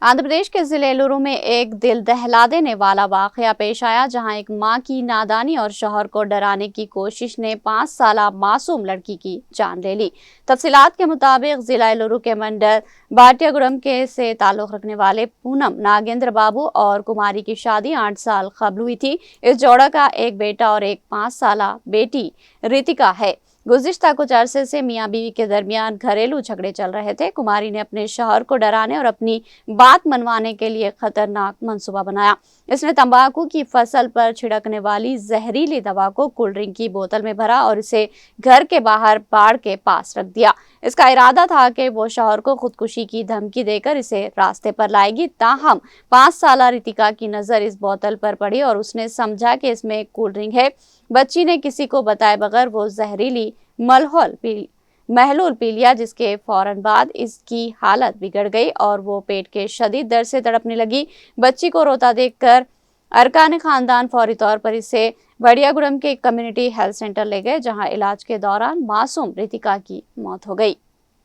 आंध्र प्रदेश के जिले एलुरु में एक दिल दहला देने वाला वाकया पेश आया, जहां एक मां की नादानी और शौहर को डराने की कोशिश ने 5 साला मासूम लड़की की जान ले ली। तफसीलात के मुताबिक जिला एलुरु के मंडल बाटियागुड़म के से ताल्लुक रखने वाले पूनम नागेंद्र बाबू और कुमारी की शादी 8 साल कबल हुई थी। इस जोड़ा का एक बेटा और एक 5 साला बेटी रितिका है। गुज़िश्ता कुछ अरसे से मियां बीवी के दरमियान घरेलू झगड़े चल रहे थे। कुमारी ने अपने शौहर को डराने और अपनी बात मनवाने के लिए खतरनाक मंसूबा बनाया। इसने तंबाकू की फसल पर छिड़कने वाली जहरीली दवा को कोल्ड ड्रिंक की बोतल में भरा और इसे घर के बाहर बाड़ के पास रख दिया। इसका इरादा था कि वो शौहर को खुदकुशी की धमकी देकर इसे रास्ते पर लाएगी। ताहम 5 साला रितिका की नजर इस बोतल पर पड़ी और उसने समझा कि इसमें एक कोल्ड ड्रिंक है। बच्ची ने किसी को बताए बगैर वो जहरीली महलूल पी लिया, जिसके फौरन बाद इसकी हालत बिगड़ गई और वो पेट के शदीद दर्द से तड़पने लगी। बच्ची को रोता देखकर अरकान खानदान फौरी तौर पर इसे बड़ियागुड़म के कम्युनिटी हेल्थ सेंटर ले गए, जहां इलाज के दौरान मासूम रितिका की मौत हो गई।